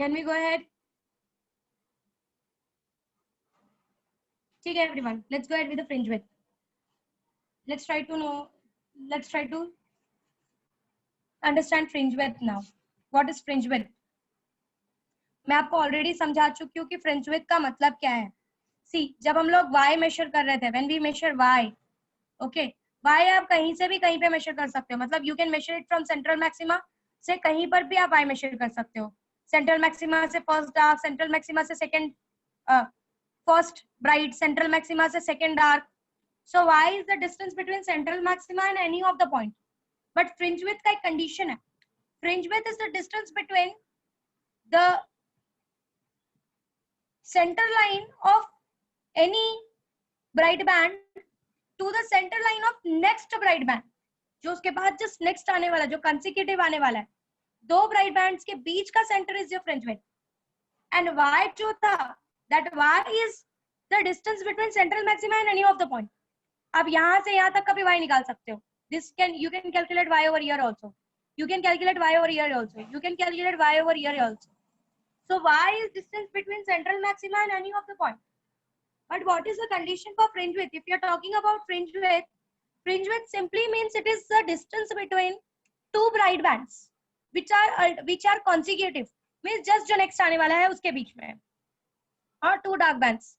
Can we go ahead? ठीक है everyone, let's go ahead with the fringe width. Let's try to understand fringe width now. What is fringe width? मैं आपको already समझा चुकी हूँ कि फ्रिंज विड्थ का मतलब क्या है. सी, जब हम लोग y मेजर कर रहे थे, when we measure y, okay, y आप कहीं से भी कहीं पे मेजर कर सकते हो. मतलब you can measure it from central maxima से कहीं पर भी आप y मेजर कर सकते हो. सेंट्रल मैक्सिमा से फर्स्ट डार्क, सेंट्रल मैक्सिमा से second first bright, central maxima से second dark. So y is the distance between central maxima and any of the point. But fringe width का एक condition है. Fringe width is the distance between the center line of any bright band to the center line of next bright band. जो उसके बाद just next आने वाला, जो consecutive आने वाला है, दो ब्राइट बैंड्स के बीच का centre is your fringe width. And y जो था, that y is the distance between central maxima and any of the point. अब यहाँ से यहाँ तक का भी y निकाल सकते हो. You can calculate y over here also. You can calculate y over here also. You can calculate y over here also. So y is distance between central maxima and any of the point. But what is the condition for fringe width? If you are talking about fringe width simply means it is the distance between two bright bands which are consecutive. Means just जो next आने वाला है उसके बीच में, और two dark bands.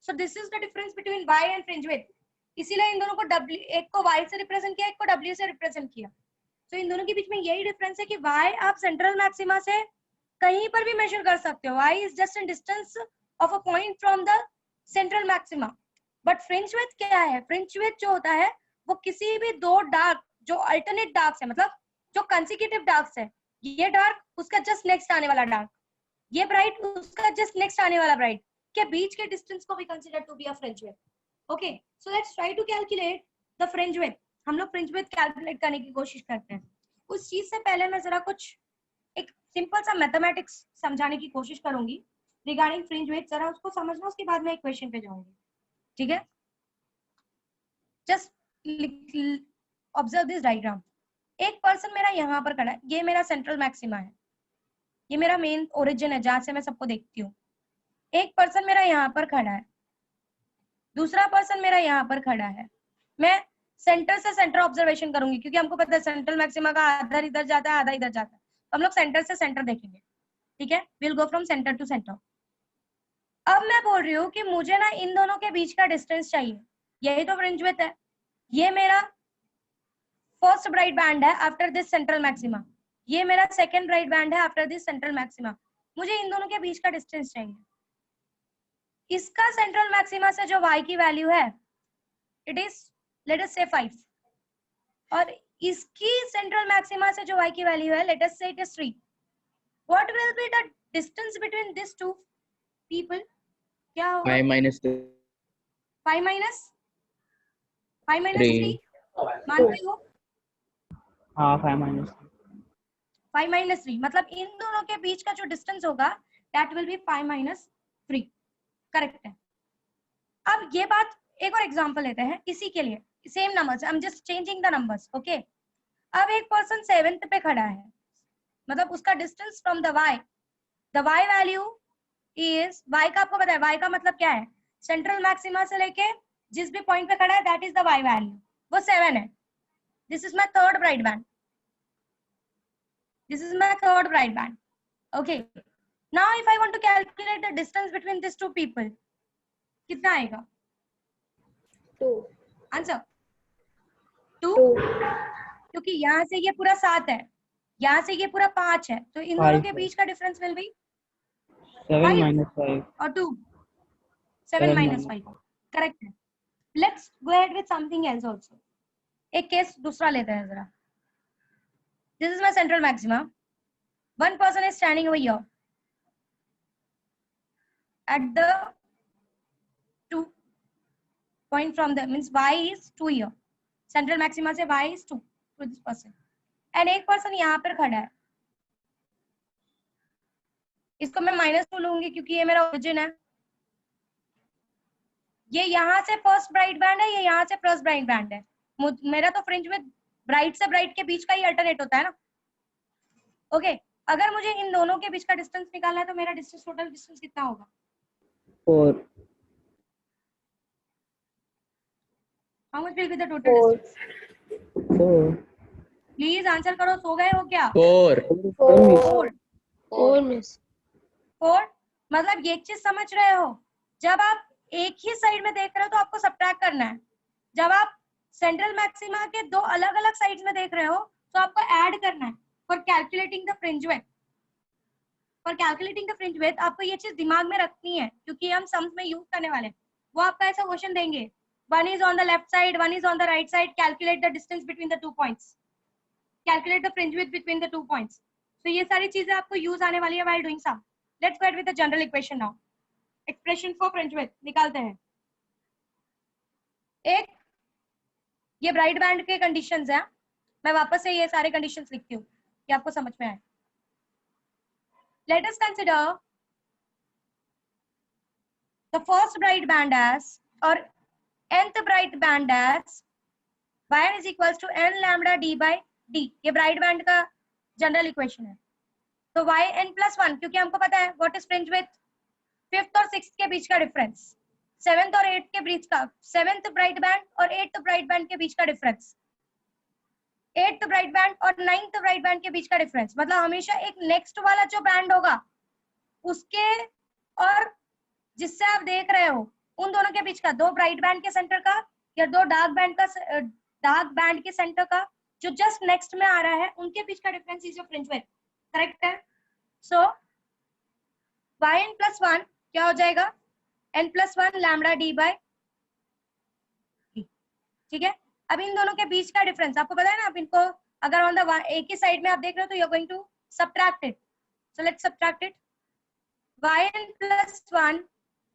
So this is the difference between y and fringe width. इसीलिए इन दोनों को w, एक को y से रिप्रेजेंट किया, एक को w से रिप्रेजेंट किया. तो इन दोनों के बीच में यही डिफरेंस है कि y आप सेंट्रल मैक्सिमा से कहीं पर भी मेजर कर सकते हो. y is just a distance of a point from the central maxima. But fringe width क्या है? fringe width जो होता है वो किसी भी दो डार्क जो अल्टरनेट डार्क्स है, मतलब जो कंसेक्यूटिव डार्क्स है, ये डार्क उसका जस्ट नेक्स्ट आने वाला डार्क, ये ब्राइट उसका जस्ट नेक्स्ट आने वाला ब्राइट के बीच के डिस्टेंस को भी consider to be a fringe width. Okay, so let's try to calculate the fringe width. हम लोग फ्रिंज विड्थ कैलकुलेट करने की कोशिश करते हैं. उस चीज से पहले मैं जरा कुछ एक सिंपल सा मैथमेटिक्स समझाने की कोशिश करूंगी रिगार्डिंग फ्रिंज विड्थ. जरा उसको समझना, उसके बाद मैं इक्वेशन पे जाऊंगी. ठीक है, जस्ट ऑब्जर्व दिस डायग्राम. एक पर्सन मेरा यहाँ पर खड़ा है, ये मेरा सेंट्रल मैक्सिमा है, ये मेरा मेन ओरिजिन है जहां से मैं सबको देखती हूँ. एक पर्सन मेरा यहाँ पर खड़ा है, दूसरा पर्सन मेरा यहाँ पर खड़ा है. मैं सेंटर से सेंटर ऑब्जर्वेशन करूंगी क्योंकि हमको पता है सेंट्रल मैक्सिमा का आधा इधर जाता है, आधा इधर जाता है. हम लोग सेंटर से सेंटर देखेंगे. ठीक है, will go from centre to centre. अब मैं बोल रही हूँ कि मुझे ना इन दोनों के बीच का डिस्टेंस चाहिए. यही तो फ्रिंज विड्थ है. ये मेरा फर्स्ट ब्राइट बैंड है आफ्टर दिस सेंट्रल मैक्सिमा, ये मेरा सेकंड ब्राइट बैंड है आफ्टर दिस सेंट्रल मैक्सिमा. मुझे इन दोनों के बीच का डिस्टेंस चाहिए. इसका सेंट्रल मैक्सिमा से जो y की वैल्यू है इट इज लेट अस से 5, और इसकी सेंट्रल मैक्सिमा से जो y की वैल्यू है let us say it is 3. What will be the distance between this two people? क्या होगा? 5 minus 5 minus 3 मानते हो? हाँ 5 minus 3 मतलब इन दोनों के बीच का जो डिस्टेंस होगा that will be 5 minus 3. Correct है. अब ये बात, एक और एग्जांपल लेते हैं इसी के लिए. Same numbers, I am just changing the numbers. Okay, अब एक पर्सन 7th पे खड़ा है, मतलब उसका distance from the y value is, y का आपको पता है y का मतलब क्या है? सेंट्रल मैक्सिमा से लेके जिस भी पॉइंट पे खड़ा है that is the y value, वो 7 है. This is my third bright band, this is my third bright band. Okay, now if I want to calculate the distance between these two people, कितना आएगा? 2. Answer 2, क्योंकि यहाँ से ये पूरा 7 है, यहाँ से ये पूरा 5 है, तो इन दोनों के बीच का डिफरेंस विल बी 7 minus 5 और 2, 7 minus 5. करेक्ट है. Let's go ahead with something else also. एक केस दूसरा लेते हैं जरा. This is my central maxima. One person is standing over here at the 2 point from the, means y is 2 here, central maxima से y is 2 to this person, and एक person यहाँ पर खड़ा है. इसको मैं -2 लूंगी क्योंकि ये मेरा ओरिजिन है. ये यहाँ से फर्स्ट ब्राइट बैंड है, ये यहाँ से फर्स्ट ब्राइट बैंड है. मेरा तो फ्रिंज विड्थ ब्राइट से ब्राइट के बीच का ही अल्टरनेट होता है ना. ओके, अगर मुझे इन दोनों के बीच का डिस्टेंस निकालना है तो मेरा डिस्टेंस, टोटल डिस्टेंस कितना होगा? 4. How much will be the total 4. Distance? 4. Please answer करो, सो गए हो क्या? 4. 4. 4 मिस. 4। मतलब ये एक चीज समझ रहे हो, जब आप एक ही साइड में देख रहे हो तो आपको सब्ट्रैक्ट करना है, जब आप सेंट्रल मैक्सिमा के दो अलग अलग साइड्स में देख रहे हो तो आपको ऐड करना है। For calculating the fringe width, for calculating the fringe width आपको ये चीज दिमाग में रखनी है, क्योंकि हम सम्स में यूज करने वाले हैं। वो आपका ऐसा क्वेश्चन देंगे, one is on the left side, one is on the right side, calculate the distance between the 2 points, calculate the fringe width between the 2 points. तो ये सारी चीजें आपको यूज आने वाली है while doing sum. Let's go with the general equation now. Expression for fringe width निकालते हैं। एक ये ब्राइट बैंड के कंडीशंस हैं, मैं वापस से ये सारे कंडीशंस लिखती हूँ कि आपको समझ में आए। Let us consider the first bright band as, or nth bright band as yn is equals to n lambda d by d। ये ब्राइट बैंड का जनरल इक्वेशन है। तो yn plus 1, क्योंकि हमको पता है what is fringe width, 5th और 6th के बीच का डिफरेंस, 7th और 8th के बीच का, 7th ब्राइट बैंड और 8th ब्राइट बैंड के बीच का डिफरेंस, 8th ब्राइट बैंड और 9th ब्राइट बैंड के बीच का डिफरेंस। मतलब हमेशा एक नेक्स्ट वाला जो बैंड होगा उसके और जिससे आप देख रहे हो उन दोनों के बीच का, दो ब्राइट बैंड के सेंटर का या दो डार्क बैंड के सेंटर का जो जस्ट नेक्स्ट में आ रहा है, उनके बीच का difference is your fringe width. Correct है? सो yn plus 1 क्या हो जाएगा? n plus 1 lambda d by d। ठीक है, अब इन दोनों के बीच का डिफरेंस आपको पता है ना, आप इनको अगर ऑन द एक ही साइड में आप देख रहे हो तो you are going to subtract it. So let's subtract it. yn plus 1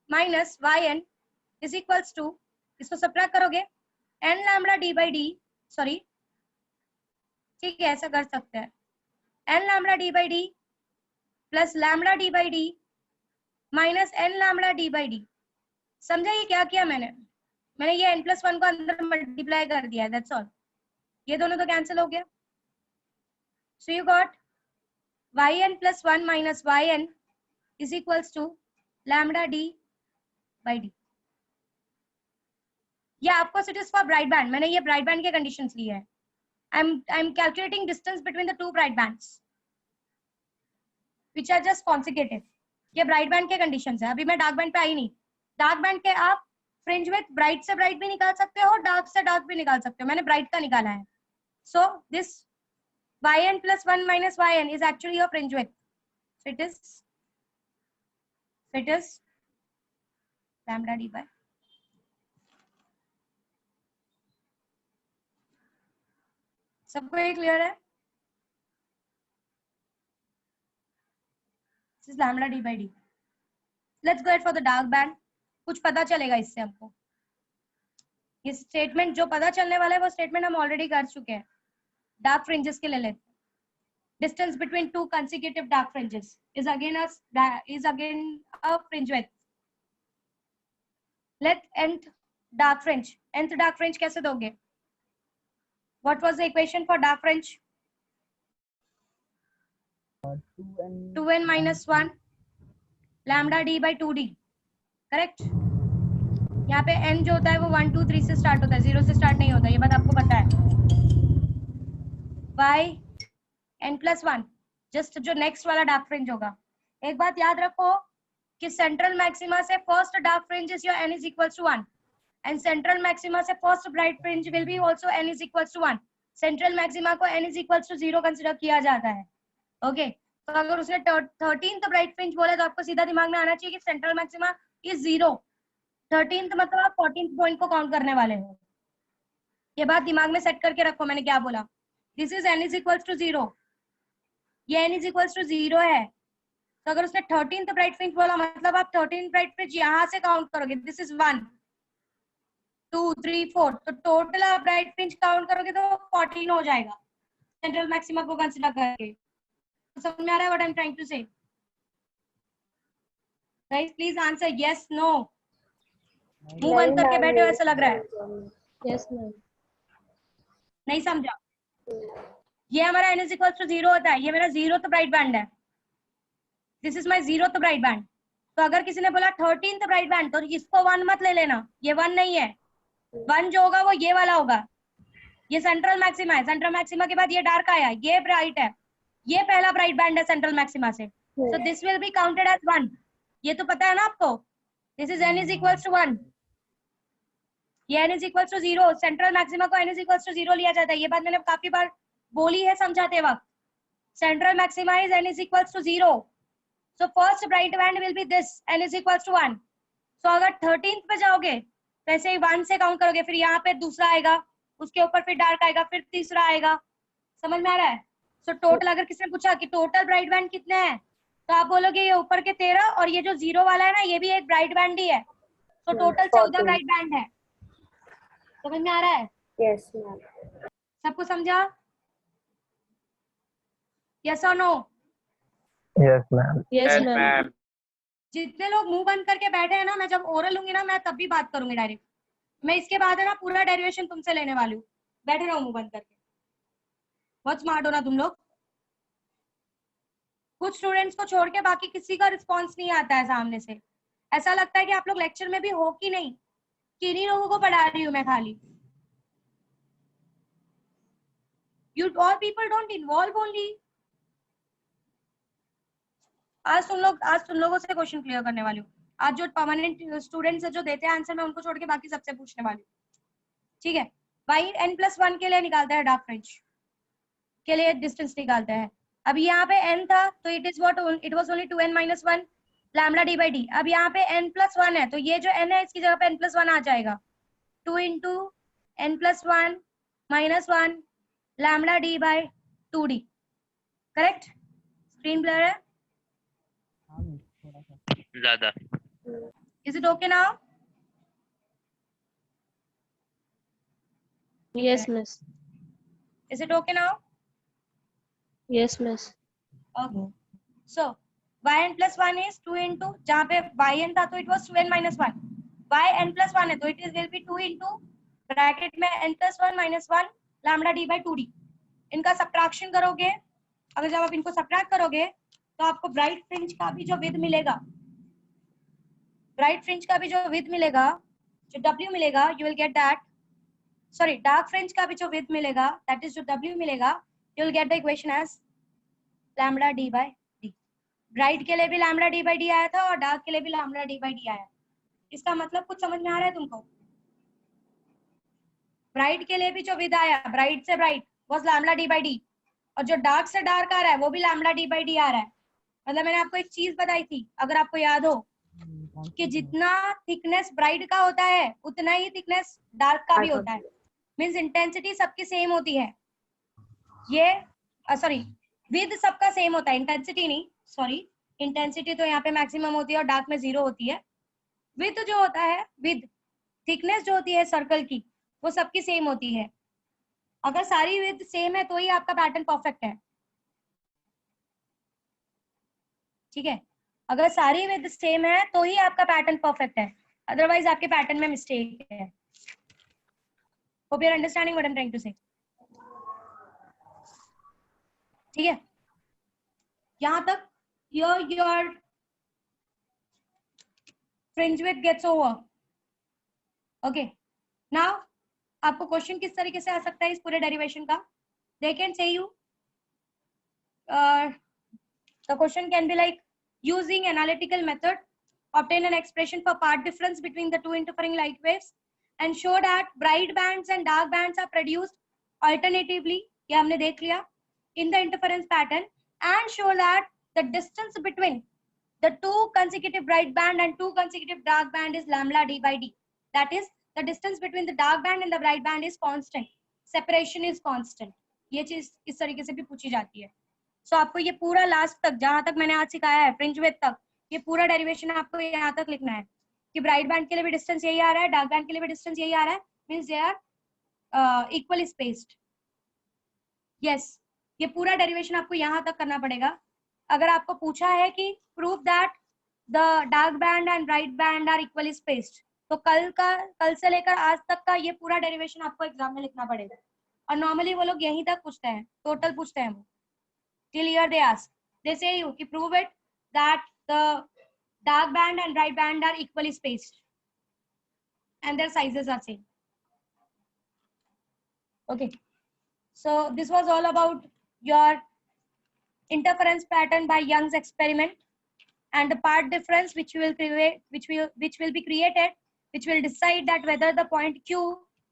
minus yn is equals to, इसको सबट्रैक्ट करोगे n lambda d by d, sorry ठीक है ऐसा कर सकते हैं, n lambda d by d plus lambda d by d minus n lambda d by d। समझा ये क्या किया मैंने ये n plus 1 को अंदर मल्टीप्लाई कर दिया है, दैट्स ऑल। ये दोनों तो कैंसिल हो गया। So you got yn plus 1 minus yn is equals to lambda d by d। ये आपको it is for bright band, मैंने ये ब्राइट बैंड के कंडीशंस लिए हैं। I am calculating distance between the two bright bands which are just consecutive. ये bright band के conditions है, अभी मैं डार्क बैंड पे आई नहीं। डार्क बैंड के आप फ्रिंज विड्थ ब्राइट से ब्राइट भी निकाल सकते हो, डार्क से डार्क भी निकाल सकते हो, मैंने ब्राइट का निकाला है। So this yn plus 1 minus yn is actually your fringe width, so it is lambda d by। सबको ये क्लियर है? This is lambda d by d। Let's go ahead for the dark band। कुछ पता चलेगा इससे हमको। ये statement जो पता चलने वाला है वो स्टेटमेंट हम ऑलरेडी कर चुके हैं। डार्क फ्रिंजेस के ले लेते हैं। Distance between two consecutive dark fringes is again a fringe width। Let nth dark fringe कैसे दोगे? What was the equation for dark fringe? 2n minus 1 lambda d by 2d। Correct? यहाँ पे n जो होता है वो 1 2 3 से स्टार्ट होता है, 0 से स्टार्ट नहीं होता, ये बात आपको पता है। y n plus 1 जस्ट जो नेक्स्ट वाला डार्क फ्रिंज होगा। एक बात याद रखो कि सेंट्रल मैक्सिमा से first dark fringe is your n is equals to 1 and central maxima से first bright fringe will be also n is equals to 1। Central maxima को n is equals to 0 consider किया जाता है। Okay तो अगर उसने 13th bright fringe बोला तो आपको सीधा दिमाग में आना चाहिए कि सेंट्रल मैक्सिमा इज 0। 13th मतलब आप 14th पॉइंट को काउंट करने वाले हो। ये बात दिमाग में सेट करके रखो मैंने क्या बोला। This is n is equals to 0, ये n is equals to 0 है। तो अगर उसने 13th ब्राइट फ्रिंज बोला मतलब आप 13th ब्राइट फ्रिंज यहाँ से काउंट करोगे। दिस इज 1 2 3 4, तो टोटल आप ब्राइट फ्रिंज काउंट करोगे तो 14 हो जाएगा सेंट्रल मैक्सिमा को कंसीडर करके। तो समझ में आ रहा है what I am trying to say? Guys please answer yes no. मुंह बंद करके बैठे हो ऐसा लग रहा है। Yes ma'am. नहीं समझा? ये हमारा n इज इक्वल टू 0 होता है, ये मेरा 0th ब्राइट बैंड है, this is my 0th bright band. तो अगर किसी ने बोला 13th ब्राइट बैंड, तो इसको 1 मत ले लेना, ये 1 नहीं है, 1 जो होगा वो ये वाला होगा, ये सेंट्रल मैक्सिमा है, सेंट्रल मैक्सिमा के बाद ये डार्क आया, ये ब्राइट है, ये पहला ब्राइट बैंड है सेंट्रल मैक्सिमा से, so this will be counted as 1। ये तो पता है ना आपको, this is n is equal to 1, ये n is equal to 0, central maxima को n इज इक्वल टू 0 लिया जाता है, ये बात मैंने काफी बार बोली है समझाते वक्त, central maxima is n is equal to 0, so first bright band will be this n is equal to 1। So अगर 13th पे जाओगे तो ऐसे ही 1 से काउंट करोगे, फिर यहाँ पे दूसरा आएगा, उसके ऊपर फिर डार्क आएगा, फिर तीसरा आएगा, समझ में आ रहा है? सो टोटल अगर किसी ने पूछा कि टोटल ब्राइट बैंड कितने हैं, तो आप बोलोगे ये ऊपर के 13 और ये जो 0 वाला है ना, ये भी एक ब्राइट बैंड ही है, तो टोटल 14 ब्राइट बैंड है। समझ में आ रहा है? Yes ma'am. सबको समझा? यस और no? Yes, ma'am. Yes ma'am. जितने लोग मुंह बंद करके बैठे हैं ना, मैं जब ओरल लूंगी ना, मैं तब भी बात करूंगी डायरेक्ट, मैं इसके बाद है ना पूरा डेरिवेशन तुमसे लेने वाली हूँ, बैठे रहो मुंह बंद करके, बहुत स्मार्ट हो ना तुम लोग। कुछ स्टूडेंट्स को छोड़ के बाकी किसी का रिस्पॉन्स नहीं आता है सामने से, ऐसा लगता है कि आप लोग लेक्चर में भी हो कि नहीं, किन्हीं लोगों को पढ़ा रही हूँ मैं खाली। You all people don't involve only। आज तुम लोगों से क्वेश्चन क्लियर करने वाली हूँ। आज जो परमानेंट स्टूडेंट्स है जो देते हैं आंसर, मैं उनको छोड़ के बाकी सबसे पूछने वाली हूँ, ठीक है? वाई n+1 के लिए निकालता है डार्क फ्रिंज के लिए डिस्टेंस निकालता है। अब यहाँ पे n था तो it is what, it was only 2n-1 lambda d by d। अब यहाँ पे n+1 है तो ये जो n है इसकी जगह पे n+1 आ जाएगा, 2 into n+1 - 1 lambda d by 2d। Correct? Screen blur है? हाँ मिस, थोड़ा सा ज्यादा। Is it okay now? Yes miss. Is it okay now? Yes miss. Okay. So yn+1 is 2 into, जहाँ पे yn था तो it was 2n-1, yn+1 है तो it is will be 2 into bracket में n+1 - 1 lambda d by 2d। इनका subtraction करोगे, अगर जब आप इनको सब्ट्रैक्ट करोगे तो आपको ब्राइट फ्रिंज का भी जो विड्थ मिलेगा, ब्राइट फ्रिंज का भी जो विड्थ मिलेगा, जो w मिलेगा, you will get that, sorry dark fringe का भी जो विड्थ मिलेगा, दैट इज जो w मिलेगा, you will get the equation as lambda d by d। Bright के लिए भी लैम्डा d by d आया था और डार्क के लिए भी लैम्डा d by d आया। इसका मतलब कुछ समझ में आ रहा है तुमको? ब्राइट के लिए भी जो विद आया, ब्राइट से bright was lambda d by d, और जो डार्क से डार्क आ रहा है वो भी लैम्डा d by d आ रहा है। मतलब मैंने आपको एक चीज बताई थी, अगर आपको याद हो, कि जितना थिकनेस ब्राइट का होता है उतना ही थिकनेस डार्क का भी होता है, मींस इंटेंसिटी सबकी सेम होती है। ये सॉरी विद सबका सेम होता है, इंटेंसिटी नहीं, सॉरी इंटेंसिटी तो यहाँ पे मैक्सिमम होती है और डार्क में 0 होती है। विद जो होता है, विद थिकनेस जो होती है सर्कल की, वो सबकी सेम होती है। अगर सारी विद सेम है तो ही आपका पैटर्न परफेक्ट है, ठीक है? अगर सारी विद सेम है तो ही आपका पैटर्न परफेक्ट है, अदरवाइज आपके पैटर्न में मिस्टेक है। Hope you are understanding what I am trying to say, ठीक है? यहाँ तक your fringe width gets over। okay, now आपको क्वेश्चन किस तरीके से आ सकता है इस पूरे डेरिवेशन का? they can say you the question can be like, using analytical method obtain an expression for path difference between the two interfering light waves and show that bright bands and dark bands are produced alternatively, ये हमने देख लिया, in the interference pattern, and show that the distance between the two consecutive bright band and two consecutive dark band is lambda d by d, that is the distance between the dark band and the bright band is constant, separation is constant। ये चीज इस तरीके से भी पूछी जाती है। सो आपको ये पूरा लास्ट तक, जहां तक मैंने आज सिखाया है फ्रिंज विड्थ तक, ये पूरा डेरिवेशन आपको यहाँ तक लिखना है कि ब्राइट बैंड के लिए भी डिस्टेंस यही आ रहा है, डार्क बैंड के लिए भी डिस्टेंस यही आ रहा है, means they are equally spaced. Yes, ये पूरा डेरिवेशन आपको यहाँ तक करना पड़ेगा। अगर आपको पूछा है कि prove that the dark band and bright band are equally spaced, तो कल से लेकर आज तक का ये पूरा डेरिवेशन आपको एग्जाम में लिखना पड़ेगा। और नॉर्मली वो लोग यहीं तक पूछते हैं, टोटल पूछते हैं वो, till here they ask, they say you कि prove it that the dark band and bright band are equally spaced and their sizes are same. Okay, so this was all about your interference pattern by Young's experiment and the part difference which will create, which will be created, which will decide that whether the point Q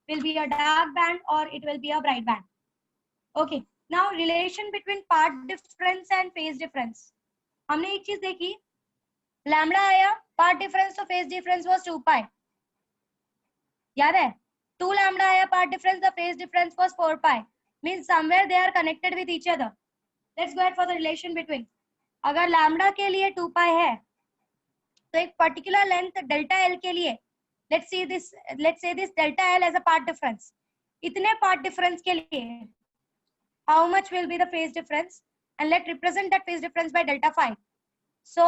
will be a dark band or it will be a bright band. Okay, now relation between part difference and phase difference. हमने एक चीज देखी, lambda आया, path difference तो phase difference was 2 pi, याद है? 2 lambda आया, path difference the phase difference was 4 pi, means somewhere they are connected with each other. Let's go ahead for the relation between. अगर लैम्बडा के लिए 2 पाई है तो एक पर्टिकुलर लेंथ डेल्टा एल के लिए, let's say this delta L as a path difference, इतने path difference के लिए how much will be the phase difference, and let represent that phase difference by delta phi. So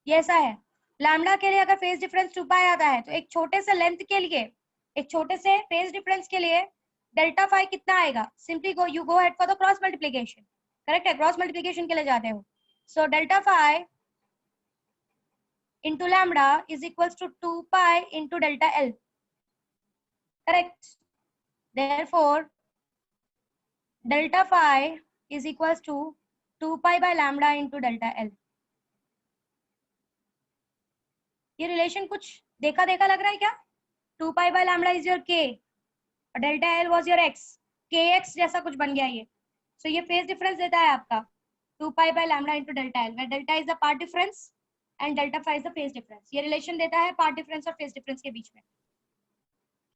ये ऐसा है, lambda के लिए अगर फेज डिफरेंस 2 पाई आता है तो एक छोटे से लेंथ के लिए, एक छोटे से फेज डिफरेंस के लिए डेल्टा फाई कितना आएगा? Simply go you go head for the cross multiplication. Correct है, क्रॉस मल्टीप्लिकेशन के लिए जाते हो. So delta phi into lambda is equals to 2 pi into delta L. Correct. Therefore, delta phi is equals to 2 pi by lambda into delta L. ये relation कुछ देखा देखा लग रहा है क्या? 2 pi by lambda is your k और delta L was your x, kx जैसा कुछ बन गया ये. So ये फेज डिफरेंस देता है आपका 2 pi by lambda into delta L, where delta is the part difference and delta phi is the phase difference. ये रिलेशन देता है पार्ट डिफरेंस और फेज डिफरेंस के बीच में.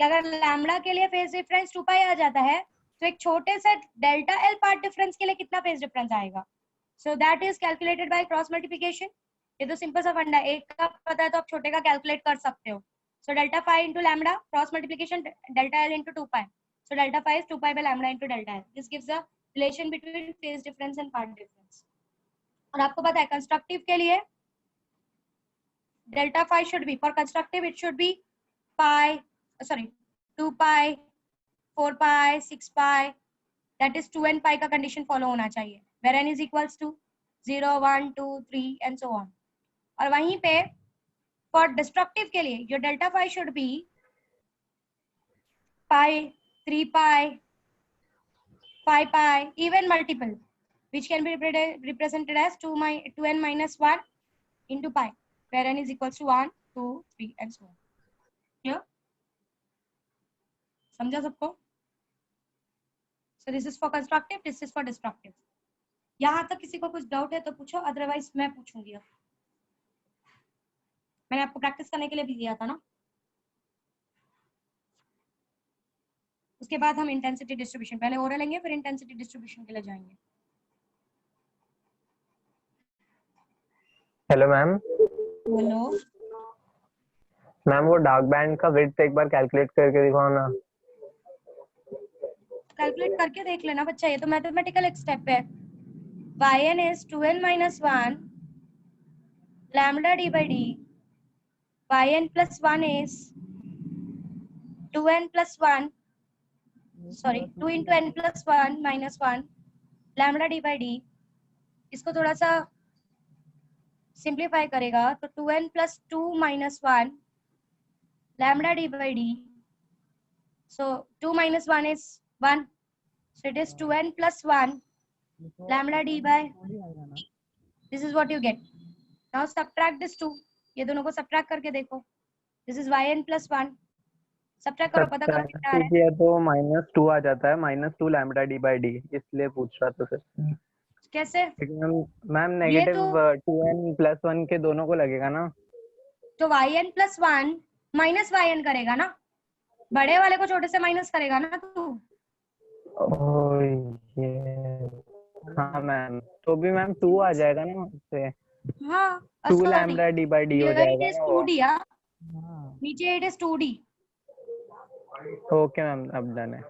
कि अगर लैम्बडा के लिए फेज डिफरेंस 2 पाई आ जाता है तो एक छोटे से डेल्टा एल पार्ट डिफरेंस के लिए कितना फेज डिफरेंस आएगा? So that is calculated by cross multiplication. ये तो सिंपल सा फंडा, एक का पता है तो आप छोटे का कैलकुलेट कर सकते हो. So delta phi into lambda, cross multiplication delta L into 2 pi. So delta phi is 2 pi by lambda into delta L. This gives the relation between phase difference and path difference. और आपको पता है constructive के लिए delta phi should be, for constructive it should be pi, 2 pi, 4 pi, 6 pi, that is 2n pi का condition follow होना चाहिए, where n is equals to 0, 1, 2, 3 and so on. और वहीं पे for destructive के लिए your delta phi should be pi, 3 pi, 5 pi, even multiple, which can be represented as 2n minus 1 into pi, where n is equals to 1, 2, 3 and so on. Clear? समझा सबको? So this is for constructive, this is for destructive. यहाँ तक किसी को कुछ doubt है तो पूछो, अदरवाइज मैं पूछूंगी. अब मैंने आपको प्रैक्टिस करने के लिए भी दिया था ना. उसके बाद हम इंटेंसिटी डिस्ट्रीब्यूशन, पहले ओरल लेंगे फिर इंटेंसिटी डिस्ट्रीब्यूशन के लिए जाएंगे. Hello ma'am. बोलो मैम वो डार्क बैंड का विड्थ एक बार कैलकुलेट करके दिखाओ ना. कैलकुलेट करके देख लेना बच्चा, ये तो मैथमेटिकल एक स्टेप है. yn is 2n minus 1 lambda d by d. yn plus 1 is 2n plus 1, sorry 2 into n plus 1 minus 1 lambda d by d. इसको थोड़ा सा सिंप्लीफाई करेगा तो 2n plus 2 minus 1 lambda d by d. So 2 minus 1 is 1, so it is 2n plus 1 lambda d by, this is what you get. Now subtract this 2, ये दोनों को subtract करके देखो. This is yn plus 1, subtract करो, पता करो कितना है. ये तो -2 आ जाता है, -2 lambda d by d, इसलिए पूछ रहा था सर. कैसे? मैम नेगेटिव 2n plus 1 के दोनों को लगेगा ना, तो yn plus 1 माइनस yn करेगा ना, बड़े वाले को छोटे से माइनस करेगा ना तू. ओह ये हाँ मैम, तो भी मैम 2 आ जाएगा ना उससे. हाँ 2 lambda d by d हो जाएगा it is 2d. नीचे it is 2d. Okay ma'am, अब डन है.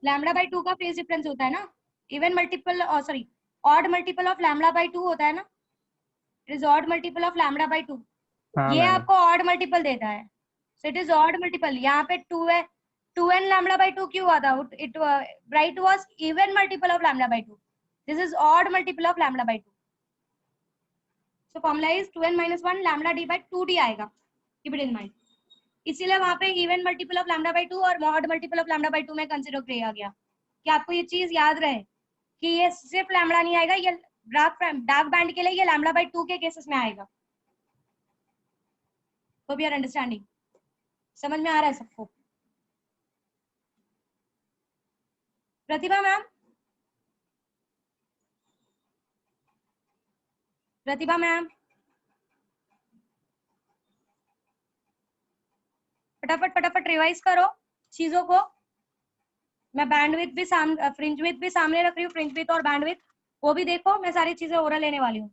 लैम्बडा बाय 2 का फेज डिफरेंस होता है ना, इवन मल्टीपल और sorry odd multiple of lambda by 2 होता है ना. It is odd multiple of lambda by 2. ये आपको ऑड मल्टीपल देता है, so it is odd multiple. यहाँ पे 2 है, 2n lambda by 2 क्यों हुआ था? Bright was even multiple of lambda by 2. This is odd multiple of lambda by 2. So formula is 2n minus 1 lambda d by 2d आएगा. Keep it in mind. इसीलिए वहां पे even multiple of lambda by 2 और mod multiple of lambda by 2 में consider किया गया कि आपको ये चीज याद रहे कि ये सिर्फ लैम्डा नहीं आएगा, ये डार्क बैंड के लिए ये लैम्डा बाय 2 के केसेस में आएगा. तो भी आर अंडरस्टैंडिंग, समझ में आ रहा है सबको? प्रतिभा मैम, प्रतिभा मैम फटाफट फटाफट रिवाइज करो चीजों को. मैं बैंडविड्थ भी फ्रिंज विड्थ भी सामने रख रही हूँ, फ्रिंज विड्थ और बैंडविड्थ वो भी देखो. मैं सारी चीजें ओरल लेने वाली हूँ.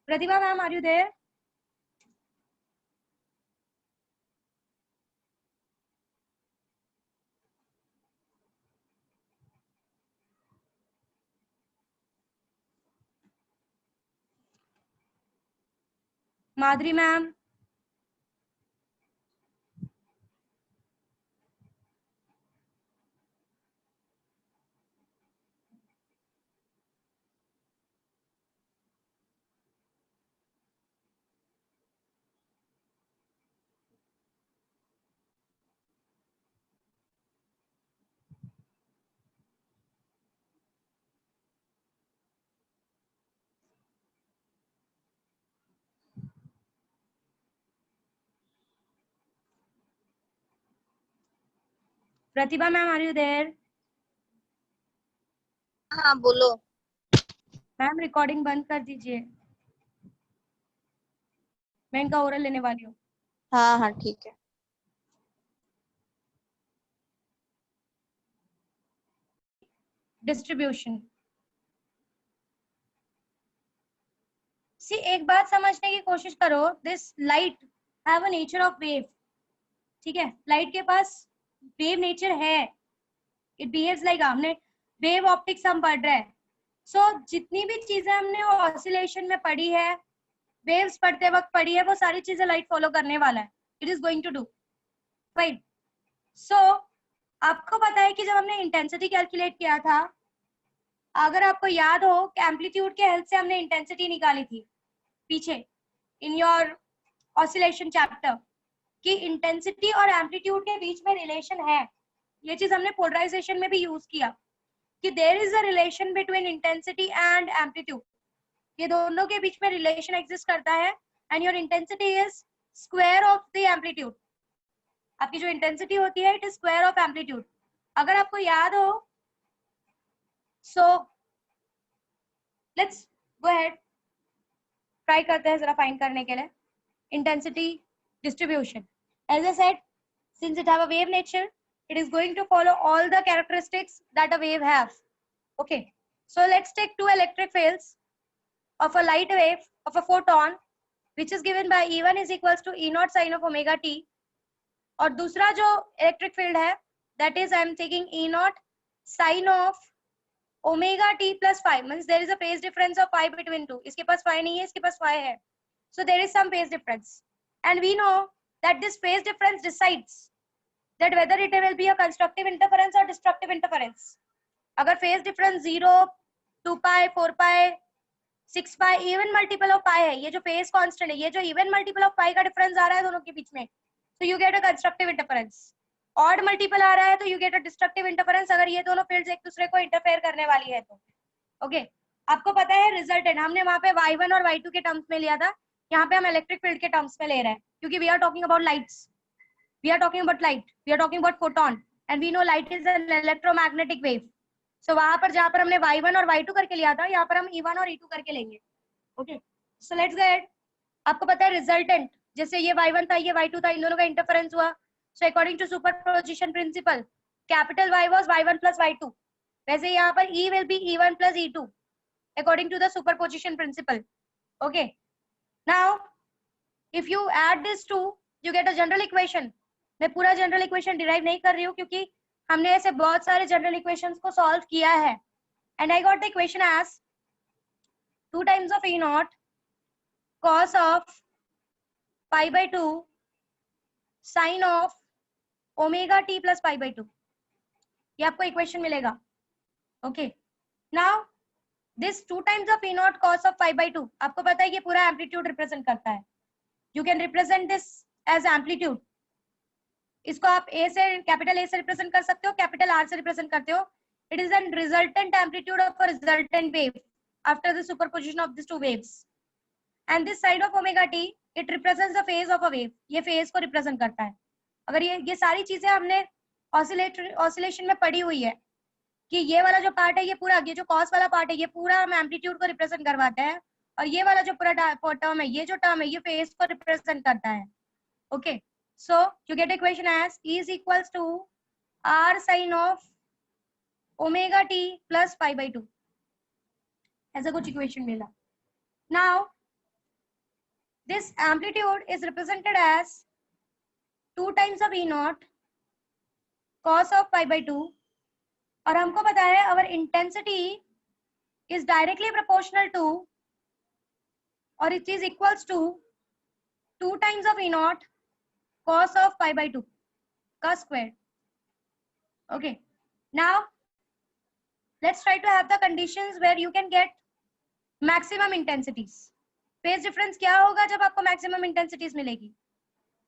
Pratibha ma'am are you there? Madhuri ma'am, Pratibha ma'am are you there? हाँ बोलो. मैम रिकॉर्डिंग बंद कर दीजिए, मैं इनका ओरल लेने वाली हूँ. हाँ हाँ ठीक है. डिस्ट्रीब्यूशन. सी एक बात समझने की कोशिश करो. This light have a nature of wave. ठीक है, लाइट के पास वेव नेचर है. इट बिहेव्स लाइक, हमने वेव ऑप्टिक्स हम पढ़ रहे हैं. सो जितनी भी चीजें हमने ऑसिलेशन में पढ़ी है, वेव्स पढ़ते वक्त पढ़ी है, वो सारी चीजें लाइट फॉलो करने वाला है. It is going to do right. So आपको पता है कि जब हमने इंटेंसिटी कैलकुलेट किया था, अगर आपको याद हो कि एम्पलीट्यूड के हेल्प से हमने इंटेंसिटी निकाली थी पीछे इन योर ऑसिलेशन चैप्टर, कि इंटेंसिटी और एम्पलीट्यूड के बीच में रिलेशन है. ये चीज हमने पोलराइजेशन में भी यूज किया कि there is a relation between intensity and amplitude. ये दोनों के बीच में रिलेशन एग्जिस्ट करता है. And your intensity is square of the amplitude. आपकी जो इंटेंसिटी होती है it is square of amplitude. अगर आपको याद हो, so let's go ahead, try करते हैं जरा फाइंड करने के लिए intensity distribution. As I said, since it have a wave nature, it is going to follow all the characteristics that a wave has. Okay, so let's take two electric fields of a light wave of a photon, which is given by E1 is equals to E naught sin of omega t. और दूसरा जो electric field है, that is I am taking E naught sin of omega t plus phi. Means there is a phase difference of phi between two. इसके पास phi नहीं है, इसके पास phi है. So there is some phase difference. And we know that this phase difference decides that whether it will be a constructive interference or destructive interference. अगर phase difference 0, 2 pi, 4 pi, 6 pi, even multiple of pi है, ये जो phase constant है, ये जो even multiple of pi का difference आ रहा है दोनों के बीच में, so you get a constructive interference. Odd multiple आ रहा है तो you get a destructive interference अगर ये दोनों fields एक दूसरे को interfere करने वाली है तो. Okay, आपको पता है resultant हमने वहाँ पे y1 और y2 के टर्म्स में लिया था, यहाँ पे हम इलेक्ट्रिक फील्ड के टर्म्स में ले रहे हैं क्योंकि we are talking about lights, we are talking about light, we are talking about photon and we know light is an electromagnetic wave. So वहां पर जहां पर हमने y1 और y2 करके लिया था, यहाँ पर हम e1 और e2 करके लेंगे. Okay, so let's get. आपको पता है रिजल्टेंट, जैसे ये y1 था ये y2 था, इन दोनों का इंटरफेरेंस हुआ. So according to superposition principle, capital Y was y1 plus y2, वैसे यहाँ पर E will be e1 plus e2 according to the superposition principle. Okay, now if you add these two you get a general equation. मैं पूरा general equation derive नहीं कर रही हूँ क्योंकि हमने ऐसे बहुत सारे जनरल इक्वेशंस को सॉल्व किया है. And I got the equation as 2 times of E naught cos of pi by 2 sin of omega T plus pi by 2, ये आपको इक्वेशन मिलेगा. Okay, now this 2 times of E not cos of pi by 2, आपको पता है ये पूरा amplitude represent करता है. You can represent this as amplitude. इसको आप ए से, कैपिटल ए से रिप्रेजेंट कर सकते हो, कैपिटल आर से रिप्रेजेंट करते हो. It is an resultant amplitude of a resultant wave after the superposition of this two waves. And this side of omega T it represents the phase of a wave, ये phase को represent करता है. अगर ये सारी चीजें हमने oscillation में पढ़ी हुई है कि ये वाला जो पार्ट है, ये पूरा, ये जो कॉस वाला पार्ट है, ये पूरा हम एम्पलीट्यूड को रिप्रेजेंट करवाते हैं, और ये वाला जो पूरा टर्म है, ये जो टर्म है, ये फेज को रिप्रेजेंट करता है. Okay, so you get equation as E is equals to R sin of omega t plus pi by 2. ऐसा कुछ equation मिला. Now this amplitude is represented as 2 times of E naught cos of pi by 2, और हमको पता है our intensity is directly proportional to, or it is equals to 2 times of E naught cos of pi by 2 का square. Okay, now let's try to have the conditions where you can get maximum intensities. Phase difference क्या होगा जब आपको maximum intensities मिलेगी?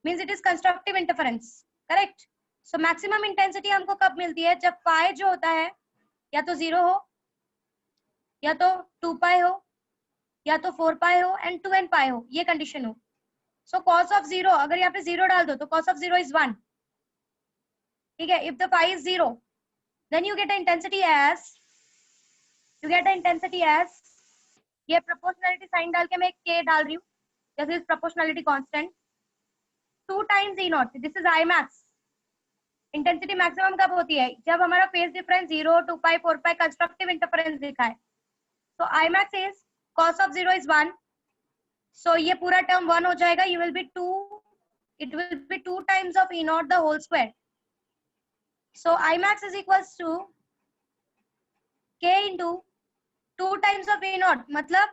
Means it is constructive interference, correct? So maximum intensity हमको कब मिलती है? जब phi जो होता है या तो 0 हो, या तो 2 pi हो, या तो 4 pi हो and 2n pi हो, ये condition हो. So cos of 0, अगर यहाँ पे 0 डाल दो तो cos of 0 is 1. ठीक है, if the phi is 0, then you get the intensity as, ये proportionality sign डाल के मैं एक k डाल रही हूँ, this is proportionality constant, 2 times E naught, this is I max. Intensity maximum कब होती है? जब हमारा phase difference 0, 2 pi, 4 pi constructive interference दिखाए. So I max is cos of 0 is 1. So ये पूरा term 1 हो जाएगा. You will be 2. It will be 2 times of E naught the whole square. So I max is equals to k into 2 times of E naught, मतलब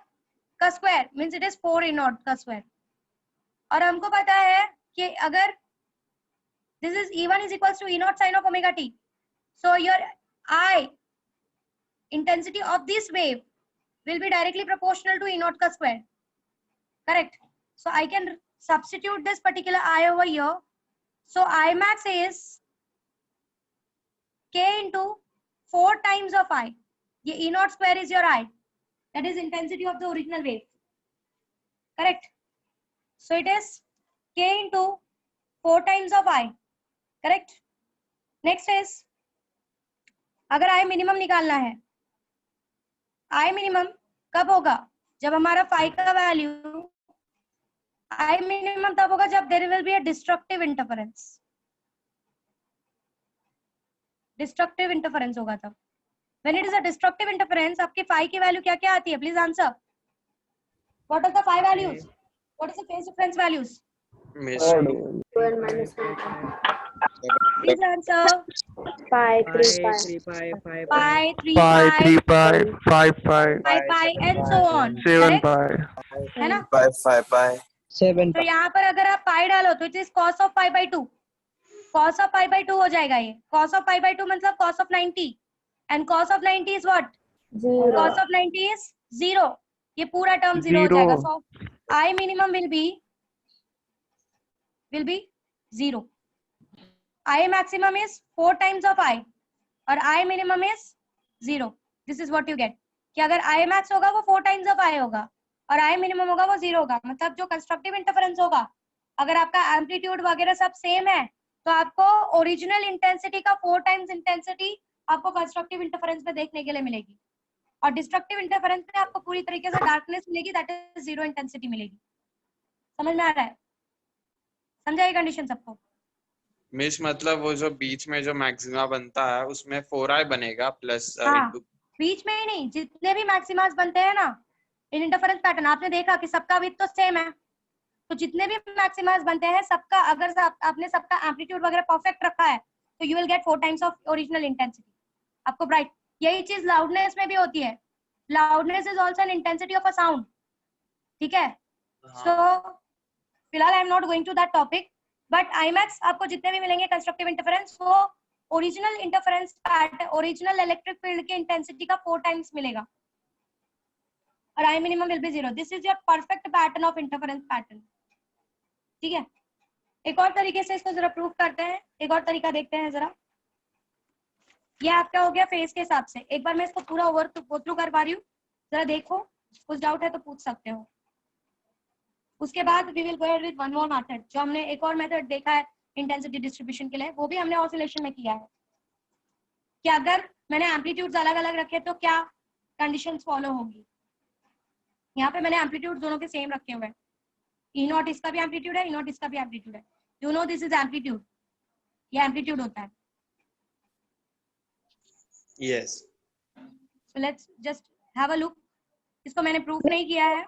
का square, means it is 4 E naught का square. और हमको पता है कि अगर this is E1 is equals to E naught sin of omega t. So your I, intensity of this wave, will be directly proportional to E naught का square. Correct. So I can substitute this particular I over here. So I max is k into 4 times of I. ये E naught square is your I. That is intensity of the original wave. Correct. So it is k into 4 times of I. Correct. Next is, अगर I minimum निकालना है, I minimum कब होगा? जब हमारा phi का value, I minimum तब होगा जब there will be a destructive interference. Destructive interference होगा तब. When it is a destructive interference, आपके phi की वैल्यू क्या क्या आती है? Please answer. What are the phi values? What is the phase difference values? Please answer. Pi, 3 pi. 3 pi, 5 Pi, 3 pi, pi, 3 pi, 5 pi, 5 pi, and so on. 7 Correct? pi, है ना? 5 pi. 7 तो यहाँ पर अगर आप pi डालो तो it is cos of pi by 2. Cos of pi by 2 हो जाएगा ये. Cos of pi by 2 मतलब cos of 90. And cos of 90 is what? 0. Cos of 90 is 0. ये पूरा term 0 हो जाएगा. So I minimum will be 0. I maximum is 4 times of I और I minimum is 0. This is what you get. कि अगर I max होगा वो 4 times of I होगा और I minimum होगा वो 0 होगा. मतलब जो कंस्ट्रक्टिव इंटरफेरेंस होगा, अगर आपका एम्पलीट्यूड वगैरह सब सेम है तो आपको ओरिजिनल इंटेंसिटी का 4 टाइम्स इंटेंसिटी आपको कंस्ट्रक्टिव इंटरफेरेंस में देखने के लिए मिलेगी. और डिस्ट्रक्टिव इंटरफेरेंस में आपको पूरी तरीके से डार्कनेस मिलेगी, दैट इज 0 इंटेंसिटी मिलेगी. समझ में आ रहा है? समझा ये कंडीशन सबको? मिस मतलब वो जो बीच में जो मैक्सिमा बनता है उसमें 4i बनेगा प्लस हाँ, बीच में ही नहीं, जितने भी मैक्सिमास बनते हैं ना इन इंटरफेरेंस पैटर्न, आपने देखा कि सबका विड्थ तो सेम है. तो जितने भी मैक्सिमास बनते हैं सबका, अगर आपने सबका एम्पलीट्यूड वगैरह परफेक्ट रखा है तो you will get 4 times of original intensity. आपको ब्राइट, यही चीज लाउडनेस में भी होती है. Loudness is also an intensity of a sound. ठीक है. सो फिलहाल I am not going to that topic. But I max आपको जितने भी मिलेंगे कंस्ट्रक्टिव इंटरफेरेंस वो original interference pattern, original electric field के इंटेंसिटी का 4 टाइम्स मिलेगा और I minimum will be 0. This is your perfect pattern of interference pattern. ठीक है, एक और तरीके से इसको जरा प्रूव करते हैं. एक और तरीका देखते हैं जरा. ये आपका हो गया फेज के हिसाब से. एक बार मैं इसको पूरा ओवर गो थ्रू कर पा रही हूँ, जरा देखो. कुछ डाउट है तो पूछ सकते हो. उसके बाद we will go ahead with one more method. जो हमने एक और मेथड देखा है इंटेंसिटी डिस्ट्रीब्यूशन के लिए, वो भी हमने ऑसिलेशन में किया है कि अगर मैंने एम्पलीट्यूड्स अलग अलग रखे तो क्या कंडीशंस फॉलो होगी. यहाँ पे मैंने एम्पलीट्यूड दोनों के सेम रखे हुए हैं. ई नॉट इसका भी एम्पलीट्यूड है, ई नॉट इसका भी एम्पलीट्यूड है. You know this is amplitude. ये एम्पलीट्यूड होता है. Yes. So let's just have a look. इसको मैंने प्रूफ नहीं किया है,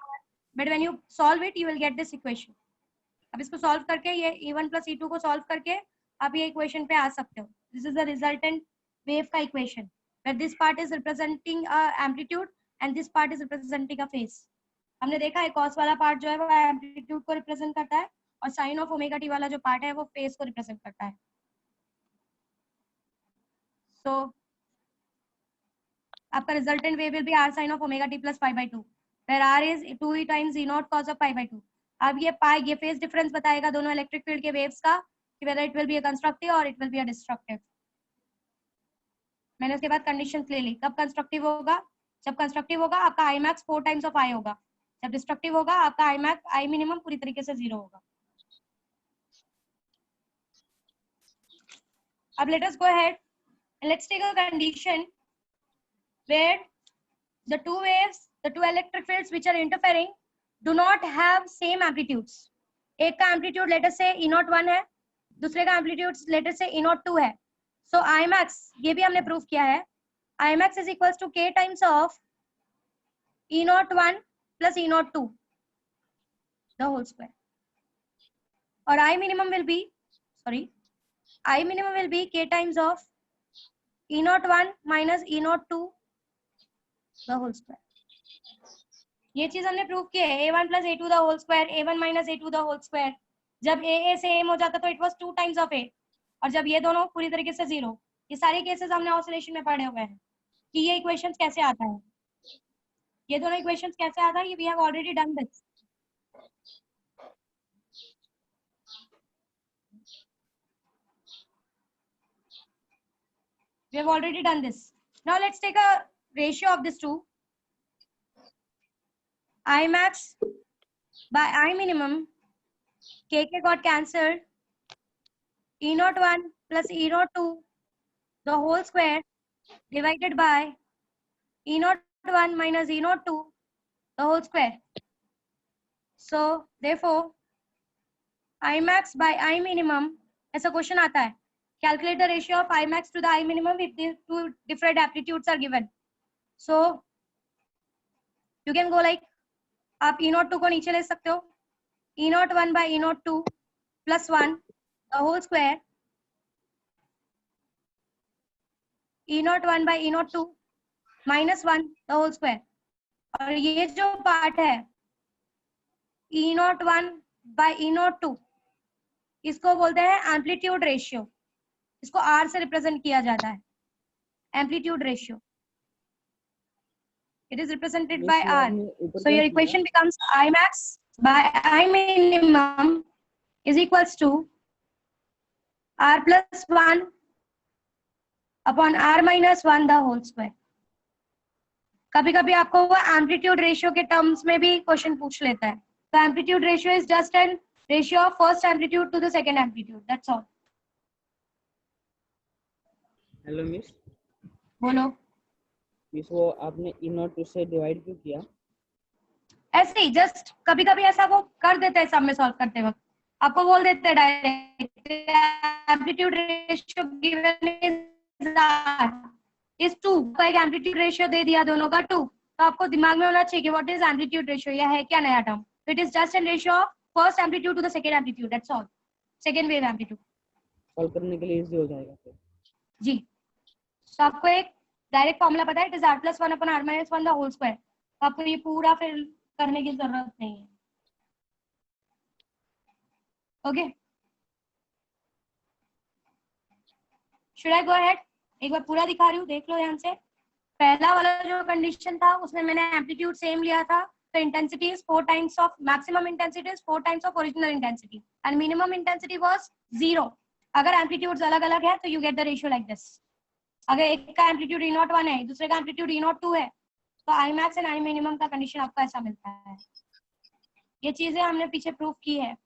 but when you solve it, you will get this equation. अब इसको सॉल्व करके ये E1 plus E2 को सॉल्व करके आप ये इक्वेशन पे आ सकते हो. This is the resultant wave का equation, where this part is representing a amplitude and this part is representing a phase. हमने देखा है cos वाला पार्ट जो है वो एम्पलीट्यूड को रिप्रेजेंट करता है और साइन ऑफ ओमेगा टी वाला जो पार्ट है वो फेज को रिप्रेजेंट करता है. So आपका resultant wave will be r sin of omega t plus pi by 2, where r is 2e times e naught cos of pi by 2. अब ये पाई, ये फेज डिफरेंस बताएगा दोनों इलेक्ट्रिक फील्ड के वेव्स का कि whether it will be a constructive or it will be a destructive. मैंने उसके बाद कंडीशंस ले ली. कब कंस्ट्रक्टिव होगा? जब कंस्ट्रक्टिव होगा आपका आई मैक्स 4 टाइम्स ऑफ आई होगा. जब डिस्ट्रक्टिव होगा आपका आई मैक्स, आई मिनिमम पूरी तरीके से 0 होगा. अब let us go ahead and let's take a condition where the two waves, the two electric fields which are interfering do not have same amplitudes. एक का amplitude let us say E01 है, दूसरे का amplitude let us say E02 है. So I max, ये भी हमने prove किया है, I max is equals to k times of E01 plus E02 the whole square. और I minimum will be, I minimum will be k times of E01 minus E02 the whole square. ये चीज हमने prove की है. A1 plus A2 the whole square, A1 minus A2 the whole square. जब A same हो जाता तो it was 2 times of A, और जब ये दोनों पूरी तरीके से 0. ये सारे केसेस हमने ऑसिलेशन में पढ़े हुए हैं कि ये इक्वेशंस कैसे आता है, ये दोनों इक्वेशंस कैसे आता है. ये we have already done this. We have already done this. Now let's take a ratio of these two. I max by I minimum, k got cancelled. E01 plus E02 the whole square divided by E01 minus E02 the whole square. So therefore I max by I minimum, ऐसा question आता है. Calculate the ratio of I max to the I minimum if the two different amplitudes are given. So you can go like, आप E02 को नीचे ले सकते हो. E01 by E02 plus 1 the whole square. E01 by E02 minus 1 the whole square. और ये जो part है E01 by E02, इसको बोलते हैं एम्पलीट्यूड रेशियो. इसको R से रिप्रेजेंट किया जाता है, amplitude ratio. It is represented by R. So your equation becomes I max by I minimum is equals to R plus 1 upon R minus 1 the whole square. कभी कभी आपको वो amplitude ratio के terms में भी क्वेश्चन पूछ लेता है. तो amplitude ratio is just an ratio of first amplitude to the second amplitude. That's all. Hello miss. बोलो. मिस वो आपने E02 से डिवाइड क्यों किया? ऐसे ही जस्ट कभी कभी ऐसा वो कर देते हैं सब में सॉल्व करते वक्त, आपको बोल देते हैं direct amplitude ratio given is 2. को एक एम्पलीट्यूड रेशियो दे दिया दोनों का 2, तो आपको दिमाग में होना चाहिए कि व्हाट इज एम्पलीट्यूड रेशियो, यह है क्या नया term. It is just an ratio of first amplitude to the second amplitude. That's all. Second wave amplitude. Solve करने के लिए इजी हो जाएगा फिर. जी. तो आपको एक डायरेक्ट फॉर्मूला पता है, it is R plus 1 upon R minus 1 the whole square. तो आपको ये पूरा फिर करने की जरूरत नहीं है. Okay should I go ahead? एक बार पूरा दिखा रही हूँ, देख लो ध्यान से। पहला वाला जो कंडीशन था उसमें मैंने एम्पलीट्यूड सेम लिया था, तो intensity is 4 times of maximum intensity is 4 times of original intensity and minimum intensity was 0। अगर एम्पलीट्यूड्स अलग अलग है तो you get the ratio like this. अगर एक का एम्पलीट्यूड E01 है, दूसरे का एम्पलीट्यूड E02 है, तो I max and I minimum का कंडीशन आपको ऐसा मिलता है। ये चीजें हमने पीछे प्रूफ की है।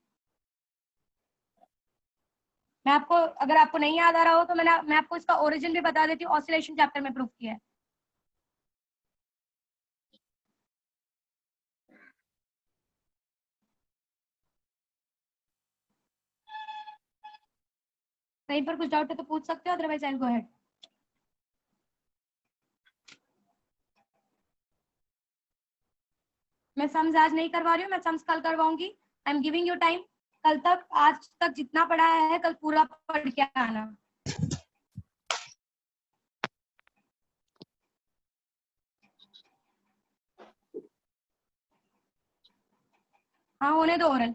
मैं आपको, अगर आपको नहीं याद आ रहा हो तो मैं आपको इसका ओरिजिन भी बता देती हूँ, ऑसिलेशन चैप्टर में प्रूफ किया है। कहीं पर कुछ डाउट है तो पूछ सकते हो, otherwise I will go ahead. मैं सम्स आज नहीं करवा रही हूँ, मैं सम्स कल करवाऊंगी। I am giving you time. कल तक, आज तक जितना पढ़ा है कल पूरा पढ़ के आना। हाँ होने दो ओरल,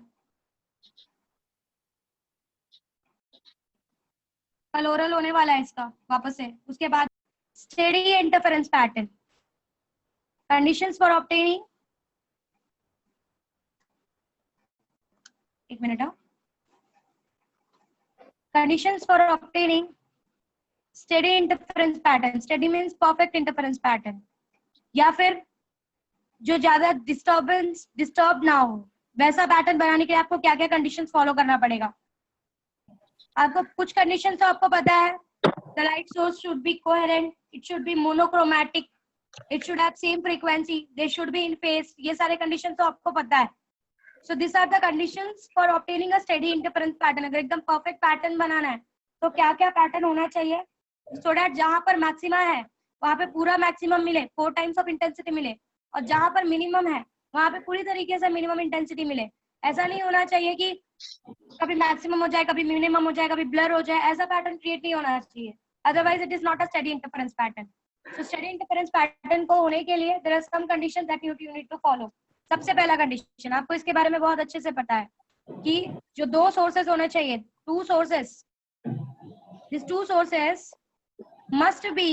कल ओरल होने वाला है इसका वापस से। उसके बाद steady interference pattern, conditions for obtaining, एक minute, conditions for obtaining steady interference pattern. Steady means perfect interference pattern, या फिर जो ज्यादा डिस्टर्ब ना हो वैसा पैटर्न बनाने के लिए आपको क्या क्या कंडीशंस फॉलो करना पड़ेगा। आपको कुछ कंडीशंस तो आपको पता है, the light source should be coherent, it should be monochromatic, it should have same frequency, they should be in phase। ये सारे कंडीशन तो आपको पता है। So these are the conditions for obtaining a steady interference pattern। अगर एकदम perfect pattern बनाना है तो क्या क्या पैटर्न होना चाहिए, so that जहां पर मैक्सिमा है वहां पे पूरा मैक्सिमम मिले, 4 टाइम्स ऑफ इंटेंसिटी मिले, और जहां पर मिनिमम है वहां पे पूरी तरीके से मिनिमम इंटेंसिटी मिले। ऐसा नहीं होना चाहिए कि कभी मैक्सिमम हो जाए, कभी मिनिमम हो जाए, कभी ब्लर हो जाए, ऐसा पैटर्न क्रिएट नहीं होना चाहिए। Otherwise it is not a steady interference pattern। So steady interference pattern को होने के लिए there are some conditions that you need to follow। सबसे पहला कंडीशन, आपको इसके बारे में बहुत अच्छे से पता है कि जो 2 सोर्सेस होने चाहिए, 2 sources, these 2 sources must be,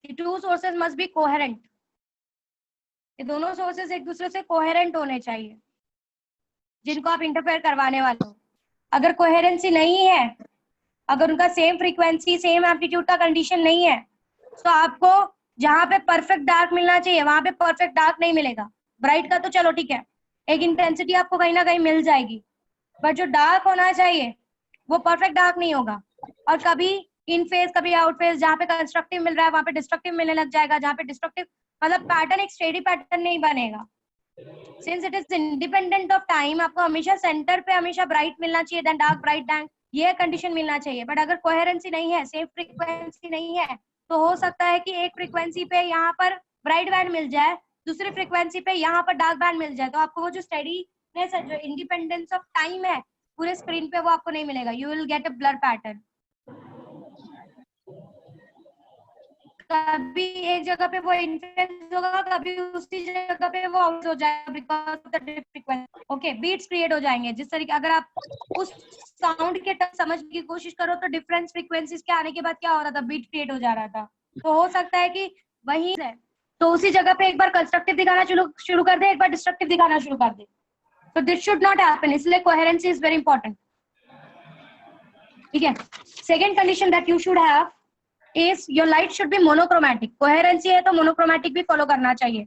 the 2 sources must be coherent। ये दोनों सोर्सेस एक दूसरे से कोहेरेंट होने चाहिए जिनको आप इंटरफेयर करवाने वाले हो। अगर कोहेरेंसी नहीं है, अगर उनका सेम फ्रीक्वेंसी सेम एम्पलीट्यूड का कंडीशन नहीं है, तो आपको जहां पे परफेक्ट डार्क मिलना चाहिए वहां पे परफेक्ट डार्क नहीं मिलेगा। ब्राइट का तो चलो ठीक है, एक इंटेंसिटी आपको कहीं ना कहीं मिल जाएगी, बट जो डार्क होना चाहिए वो परफेक्ट डार्क नहीं होगा। और कभी इन फेज कभी आउट फेज, जहाँ पे कंस्ट्रक्टिव मिल रहा है वहां पे डिस्ट्रक्टिव मिलने लग जाएगा, जहाँ पे डिस्ट्रक्टिव, मतलब पैटर्न एक स्टेडी पैटर्न नहीं बनेगा। Since it is independent of time, आपको हमेशा सेंटर पे हमेशा ब्राइट मिलना चाहिए, देन डार्क, ब्राइट, डार्क, ये कंडीशन मिलना चाहिए। बट अगर कोहेरेंसी नहीं है, सेम फ्रीक्वेंसी नहीं है, तो हो सकता है कि एक फ्रीक्वेंसी पे यहाँ पर ब्राइट बैंड मिल जाए, दूसरी फ्रीक्वेंसी पे यहाँ पर डार्क बैंड मिल जाए, तो आपको वो जो स्टेडीनेस है, जो इंडिपेंडेंस ऑफ टाइम है पूरे स्क्रीन पे, वो आपको नहीं मिलेगा। You will get a blur pattern. कभी एक जगह पे वो इंफ्लुएंस होगा, कभी उसी जगह पे वो आउट हो जाएगा because of the frequency. Okay, beats create हो जाएंगे जिस तरीके, अगर आप उस साउंड के टर्म समझने की कोशिश करो तो डिफरेंट फ्रीक्वेंसीज के आने के बाद क्या हो रहा था, बीट क्रिएट हो जा रहा था। तो हो सकता है कि वही है, तो उसी जगह पे एक बार कंस्ट्रक्टिव दिखाना शुरू कर दे, एक बार डिस्ट्रक्टिव दिखाना शुरू कर दे। तो दिस शुड नॉट हैपन, इसलिए कोहेरेंसी इज वेरी इंपॉर्टेंट। ठीक है, second condition that you should have is your light should be monochromatic। Coherency है तो मोनोक्रोमैटिक भी फॉलो करना चाहिए।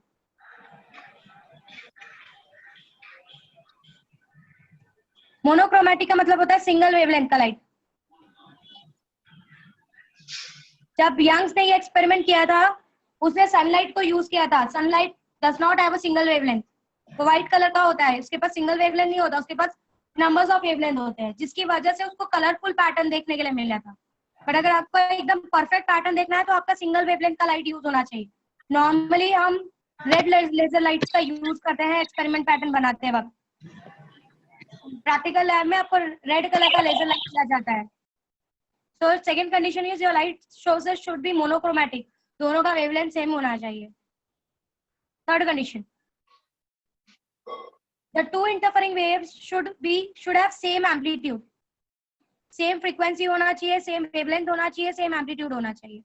मोनोक्रोमैटिक का मतलब होता है सिंगल वेवलेंथ का लाइट। जब यंग्स ने ये एक्सपेरिमेंट किया था, उसने सनलाइट को यूज किया था। Sunlight does not have a single wavelength, तो व्हाइट कलर का होता है, उसके पास सिंगल वेवलेंथ नहीं होता, उसके पास नंबर्स ऑफ वेवलेंथ होते हैं, जिसकी वजह से उसको कलरफुल पैटर्न देखने के लिए मिला था। बट अगर आपको एकदम परफेक्ट पैटर्न देखना है तो आपका सिंगल वेवलेंथ का लाइट यूज होना चाहिए। नॉर्मली हम रेड लेजर लाइट्स का यूज करते हैं एक्सपेरिमेंट पैटर्न बनाते वक्त। प्रैक्टिकल लैब में आपको रेड कलर का लेजर लाइट दिया जाता है। So second condition is your light sources should be monochromatic, दोनों का वेवलेंथ सेम होना चाहिए। Third condition, the two interfering waves should have same amplitude। Same frequency होना चाहिए, सेम वेवलेंथ होना चाहिए, सेम एम्पलीट्यूड होना चाहिए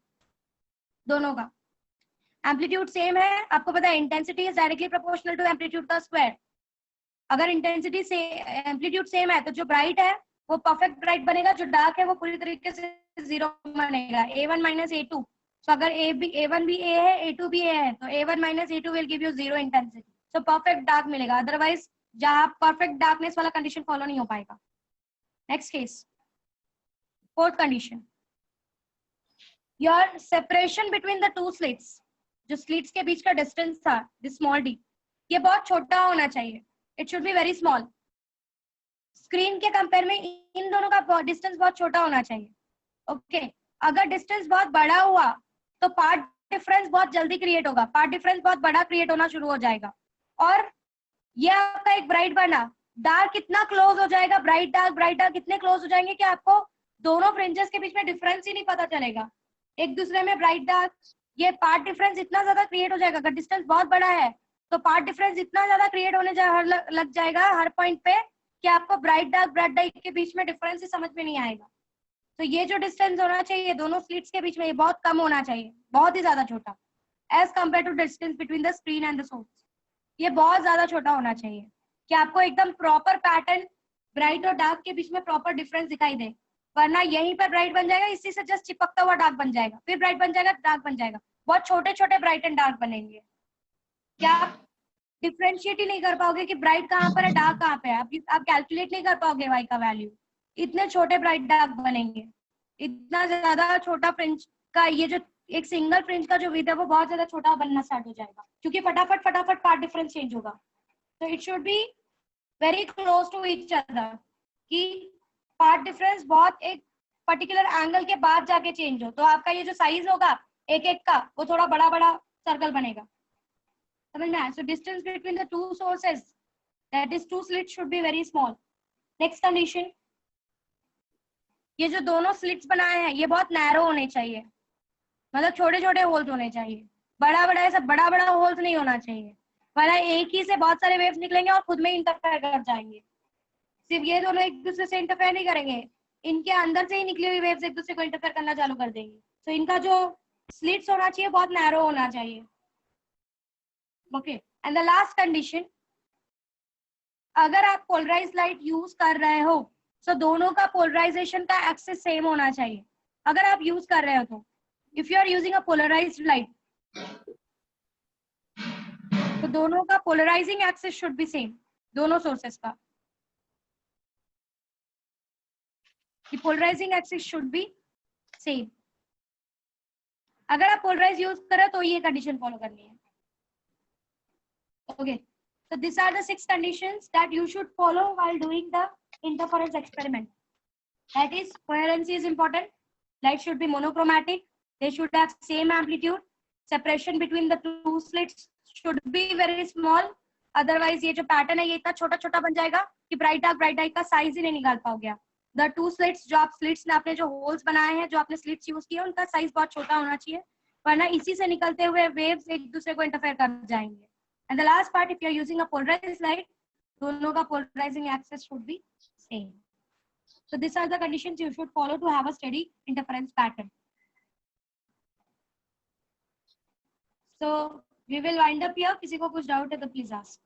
दोनों का। एम्पलीट्यूड सेम है, आपको पता है intensity is directly proportional to amplitude का स्क्वायर। अगर इंटेंसिटी से एम्पलीट्यूड सेम है तो जो ब्राइट है वो परफेक्ट ब्राइट बनेगा, जो डार्क है वो पूरी तरीके से जीरो बनेगा, A1 माइनस A2। तो अगर A1 भी A है, A2 भी A है, तो A1 minus A2 will give you zero intensity, so perfect dark मिलेगा। अदरवाइज जहां परफेक्ट डार्कनेस वाला कंडीशन फॉलो नहीं हो पाएगा। Next case, fourth condition, your separation between the two slits, जो स्लिट्स के बीच का डिस्टेंस था, दिस स्मॉल d, ये बहुत छोटा होना चाहिए, it should be very small. Screen के कंपेयर में इन दोनों का डिस्टेंस बहुत छोटा होना चाहिए। ओके अगर डिस्टेंस बहुत बड़ा हुआ तो पार्ट डिफरेंस बहुत जल्दी क्रिएट होगा, पार्ट डिफरेंस बहुत बड़ा क्रिएट होना शुरू हो जाएगा। और ये आपका एक ब्राइट बना, डार्क कितना क्लोज हो जाएगा, ब्राइट डार्क कितने क्लोज हो जाएंगे कि आपको दोनों फ्रिंजेस के बीच में डिफरेंस ही नहीं पता चलेगा एक दूसरे में। ब्राइट डार्क, ये पार्ट डिफरेंस इतना ज्यादा क्रिएट हो जाएगा, अगर डिस्टेंस बहुत बड़ा है तो पार्ट डिफरेंस इतना ज्यादा क्रिएट होने लग जाएगा हर पॉइंट पे कि आपको ब्राइट डार्क के बीच में डिफरेंस ही समझ में नहीं आएगा। तो ये जो डिस्टेंस होना चाहिए दोनों स्लिट्स के बीच में, ये बहुत कम होना चाहिए, बहुत ही ज्यादा छोटा, as compare to distance between the screen and the source. ये बहुत ज्यादा छोटा होना चाहिए कि आपको एकदम प्रॉपर पैटर्न ब्राइट और डार्क के बीच में प्रॉपर डिफरेंस दिखाई दे, वरना यहीं पर ब्राइट बन जाएगा, इसी से जस्ट चिपकता हुआ डार्क बन जाएगा, फिर ब्राइट बन जाएगा, डार्क बन जाएगा, बहुत छोटे छोटे ब्राइट एंड डार्क बनेंगे। क्या आप डिफ्रेंशिएट ही नहीं कर पाओगे कि ब्राइट कहाँ पर है, डार्क कहाँ पे है, आप कैलकुलेट नहीं कर पाओगे वाई का वैल्यू, इतने छोटे ब्राइट डार्क बनेंगे। इतना ज्यादा छोटा फ्रिंज का, ये जो एक सिंगल फ्रिंज का जो विड्थ है वो बहुत ज्यादा छोटा बनना स्टार्ट हो जाएगा, क्योंकि फटाफट पार्ट डिफरेंस चेंज होगा। तो it should be very close to each other, कि पार्ट डिफरेंस बहुत एक पर्टिकुलर एंगल के बाद जाके चेंज हो, तो आपका ये जो साइज होगा एक एक का वो थोड़ा बड़ा बड़ा सर्कल बनेगा, समझ में आया? So distance between the two sources, that is two slits, should be very small. Next condition, ये जो दोनों स्लिट्स बनाए हैं ये बहुत नैरो होने चाहिए, मतलब छोटे छोटे होल्स होने चाहिए, बड़ा ऐसा बड़ा होल्स नहीं होना चाहिए, वरना एक ही से बहुत सारे वेव्स निकलेंगे और खुद में इंटरफेयर कर जाएंगे। सिर्फ ये दोनों एक दूसरे से इंटरफेयर नहीं करेंगे, इनके अंदर से ही निकली हुई वेव्स एक दूसरे को इंटरफेयर करना चालू कर देंगे। तो इनका जो स्लिट्स होना चाहिए बहुत नैरो होना चाहिए। Okay, and the last condition, अगर आप पोलराइज लाइट यूज कर रहे हो तो दोनों का पोलराइजेशन का एक्सिस सेम होना चाहिए। अगर आप यूज कर रहे हो तो, if you are using a polarised light, तो दोनों का polarising axis should be same, दोनों सोर्सेस का polarising axis should be same. अगर आप पोलराइज यूज कर रहे हो तो ये कंडीशन फॉलो करनी है। Okay, so these are the 6 conditions that you should follow while doing the interference experiment. That is, coherency is important, light should be monochromatic, they should have same amplitude, separation between the two slits should be very small, otherwise ये जो pattern है ये इतना छोटा छोटा बन जाएगा कि bright dark का size ही नहीं निकाल पाओगे आप। The two slits, जो आप slits ने आपने जो holes बनाए हैं, जो आपने slits use किए, उनका size बहुत छोटा होना चाहिए, वरना इसी से निकलते हुए waves एक दूसरे को interfere कर जाएंगे। And the last part, if you are using a polarized light, दोनों का polarizing axis should be same. So these are the conditions you should follow to have a steady interference pattern. So we will wind up here. किसी को कुछ doubt है तो please ask.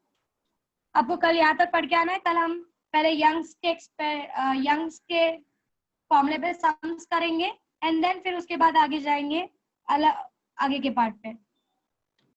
आपको कल यहाँ तक पढ़ के आना है। कल हम पहले यंग्स के फॉर्मूले पे सम्स करेंगे, and then फिर उसके बाद आगे जाएंगे आगे के पार्ट पे।